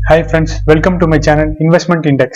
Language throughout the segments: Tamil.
Hi friends, welcome to my channel Investment Index.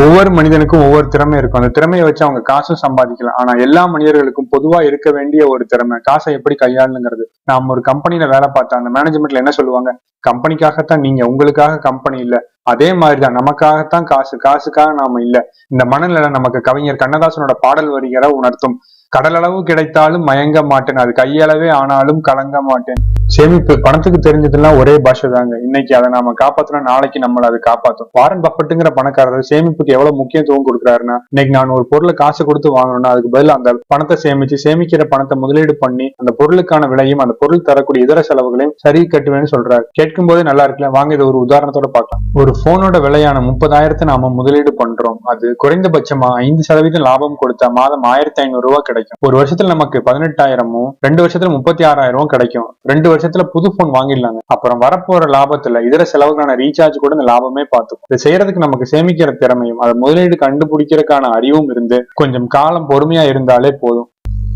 ஒவ்வொரு மனிதனுக்கும் ஒவ்வொரு திறமை இருக்கும். அந்த திறமையை வச்சு அவங்க காசும் சம்பாதிக்கலாம். ஆனா எல்லா மனிதர்களுக்கும் பொதுவா இருக்க வேண்டிய ஒரு திறமை காசை எப்படி கையாளுங்கிறது. நாம ஒரு கம்பெனில வேலை பார்த்தா அந்த மேனேஜ்மெண்ட்ல என்ன சொல்லுவாங்க? கம்பெனிக்காகத்தான் நீங்க, உங்களுக்காக கம்பெனி இல்ல. அதே மாதிரிதான் நமக்காகத்தான் காசு, காசுக்காக நாம இல்ல. இந்த மனநிலை நமக்கு கவிஞர் கண்ணதாசனோட பாடல் வரிகளை உணர்த்தும். கடலளவு கிடைத்தாலும் மயங்க மாட்டேன், அது கையளவே ஆனாலும் கலங்க மாட்டேன். சேமிப்பு பணத்துக்கு தெரிஞ்சதெல்லாம் ஒரே பாஷை தாங்க. இன்னைக்கு அதை நாம காப்பாத்தினா நாளைக்கு நம்மள அது காப்பாத்தும். வாரன் பஃபெட்டுங்கிற பணக்காரர் சேமிப்புக்கு எவ்வளவு முக்கியத்துவம் கொடுக்குறாருன்னா, இன்னைக்கு நான் ஒரு பொருளை காசு கொடுத்து வாங்கணும்னா அதுக்கு பதில் அந்த பணத்தை சேமிக்கிற பணத்தை முதலீடு பண்ணி அந்த பொருளுக்கான விலையும் அந்த பொருள் தரக்கூடிய இதர செலவுகளையும் சரி கட்டுவேன்னு சொல்றாரு. கேட்கும் போதே நல்லா இருக்குல்ல. வாங்க இதை ஒரு உதாரணத்தோட பார்க்கலாம். ஒரு போனோட விலையான 30,000 நாம முதலீடு பண்றோம். அது குறைந்தபட்சமா 5% லாபம் கொடுத்தா மாதம் 1,500 ரூபாய் கிடைக்கும். ஒரு வருஷத்துல நமக்கு 18,000 2 வருஷத்துல 36,000 கிடைக்கும். 2 வருஷத்துல புது போன் வாங்கிடலாங்க. அப்புறம் வரப்போற லாபத்துல இதர செலவுக்கான ரீசார்ஜ் கூட இந்த லாபமே பார்த்துக்கும். இதை செய்யறதுக்கு நமக்கு சேமிக்கிற திறமையும் அதை முதலீடு கண்டுபிடிக்கிறதுக்கான அறிவும் இருந்து கொஞ்சம் காலம் பொறுமையா இருந்தாலே போதும்.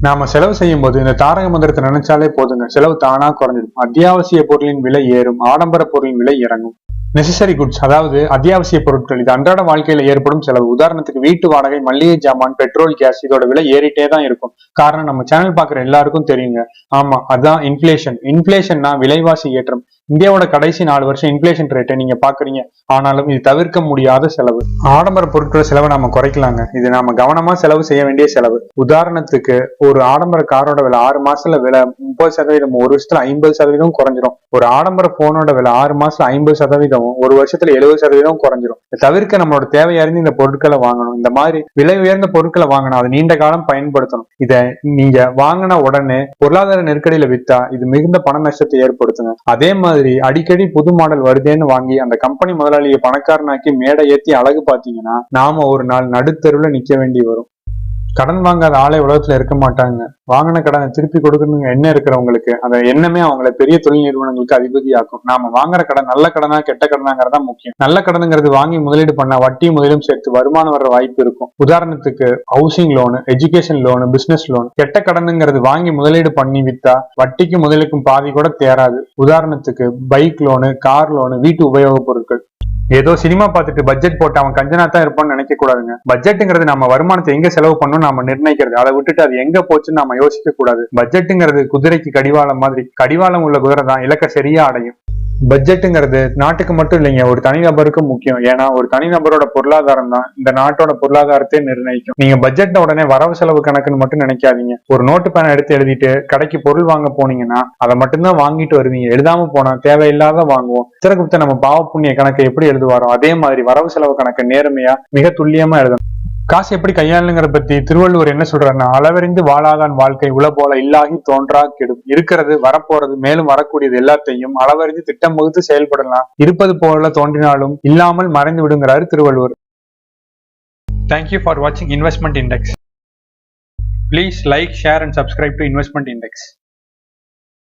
நாம செலவு செய்யும் போது இந்த தாரக மந்திரத்தை நினைச்சாலே போதுங்க, செலவு தானா குறைஞ்சிடும். அத்தியாவசிய பொருளின் விலை ஏறும், ஆடம்பர பொருளின் விலை இறங்கும். நெசசரி குட்ஸ், அதாவது அத்தியாவசிய பொருட்கள், இது அன்றாட வாழ்க்கையில ஏற்படும் செலவு. உதாரணத்துக்கு வீட்டு வாடகை, மல்லிகை ஜாமான், பெட்ரோல், கேஸ், இதோட விலை ஏறிட்டே தான் இருக்கும். காரணம் நம்ம சேனல் பாக்குற எல்லாருக்கும் தெரியுங்க. ஆமா, அதான் இன்ஃபிளேஷன். இன்ஃபிளேஷன்னா விலைவாசி ஏற்றம். இந்தியாவோட கடைசி 4 வருஷம் இன்ஃபிளேஷன் ரேட்டை நீங்க பாக்குறீங்க. ஆனாலும் இது தவிர்க்க முடியாத செலவு. ஆடம்பர பொருட்கள் செலவை நாம குறைக்கலாங்க. இது நாம கவனமா செலவு செய்ய வேண்டிய செலவு. உதாரணத்துக்கு ஒரு ஆடம்பர காரோட விலை 6 மாசத்துல விலை 30%, ஒரு வருஷத்துல 50% குறைஞ்சிரும். ஒரு ஆடம்பர போனோட விலை 6 மாசத்துல 50%, ஒரு வருஷத்துல 70% குறைஞ்சிரும். தவிர்க்க நம்மளோட தேவையறிந்து இந்த பொருட்களை வாங்கணும். இந்த மாதிரி விலை உயர்ந்த பொருட்களை வாங்கணும், அதை நீண்ட காலம் பயன்படுத்தணும். இதை நீங்க வாங்கின உடனே பொருளாதார நெருக்கடியில வித்தா இது மிகுந்த பண நஷ்டத்தை ஏற்படுத்துங்க. அதே மாதிரி அடிக்கடி புது மாடல் வருதேன்னு வாங்கி அந்த கம்பெனி முதலாளியை பணக்காரனாக்கி மேடை ஏத்தி அழகு பார்த்தீங்கன்னா நாம ஒரு நாள் நடுத்தருவுல நிக்க வேண்டி வரும். கடன் வாங்காத ஆளே உலகத்துல இருக்க மாட்டாங்க. வாங்கின கடனை திருப்பி கொடுக்கணுங்க எண்ணம் இருக்கிறவங்களுக்கு அந்த எண்ணமே அவங்களை பெரிய தொழில் நிறுவனங்களுக்கு அதிபதியாக்கும். நாம வாங்குற கடன் நல்ல கடனா கெட்ட கடனாங்கிறதா முக்கியம். நல்ல கடனுங்கிறது வாங்கி முதலீடு பண்ண வட்டி முதலும் சேர்த்து வருமானம் வர்ற வாய்ப்பு இருக்கும். உதாரணத்துக்கு housing loan, education loan, business loan. கெட்ட கடனுங்கிறது வாங்கி முதலீடு பண்ணி வித்தா வட்டிக்கு முதலுக்கும் பாதி கூட தேராது. உதாரணத்துக்கு பைக் லோனு, கார் லோனு, வீட்டு உபயோகப் பொருட்கள். ஏதோ சினிமா பார்த்துட்டு பட்ஜெட் போட்டு அவன் கஞ்சனா தான் இருப்பான்னு நினைக்க கூடாதுங்க. பட்ஜெட்டுங்கிறது நம்ம வருமானத்தை எங்க செலவு பண்ணணும் நாம நிர்ணயிக்கிறது. அதை விட்டுட்டு அது எங்க போச்சுன்னு நாம யோசிக்க கூடாது. பட்ஜெட்டுங்கிறது குதிரைக்கு கடிவாளம் மாதிரி. கடிவாளம் உள்ள குதிரை தான் இலக்க சரியா அடையும். பட்ஜெட்டுங்கிறது நாட்டுக்கு மட்டும் இல்லைங்க, ஒரு தனிநபருக்கும் முக்கியம். ஏன்னா ஒரு தனிநபரோட பொருளாதாரம் தான் இந்த நாட்டோட பொருளாதாரத்தை நிர்ணயிக்கும். நீங்க பட்ஜெட்ல உடனே வரவு செலவு கணக்குன்னு மட்டும் நினைக்காதீங்க. ஒரு நோட்டு பேனை எடுத்து எழுதிட்டு கடைக்கு பொருள் வாங்க போனீங்கன்னா அதை மட்டும்தான் வாங்கிட்டு வருவீங்க. எழுதாம போனா தேவையில்லாத வாங்குவோம். சித்திரகுப்த நம்ம பாவ புண்ணிய கணக்கை எப்படி எழுதுவாரோ அதே மாதிரி வரவு செலவு கணக்கு நேர்மையா மிக துல்லியமா எழுதணும். காசு எப்படி கையாளுங்கிற பத்தி திருவள்ளுவர் என்ன சொல்றாருன்னா, அளவறிந்து வாழாதான் வாழ்க்கை உல போல இல்லாகி தோன்றா கெடும். இருக்கிறது, வரப்போறது, மேலும் வரக்கூடியது எல்லாத்தையும் அளவறிந்து திட்டம் வகுத்து செயல்படலாம். இருப்பது போல தோன்றினாலும் இல்லாமல் மறைந்து விடுங்கிறாரு திருவள்ளுவர். தேங்க்யூ ஃபார் வாட்சிங் investment index. Please like, share and subscribe to Investment Index.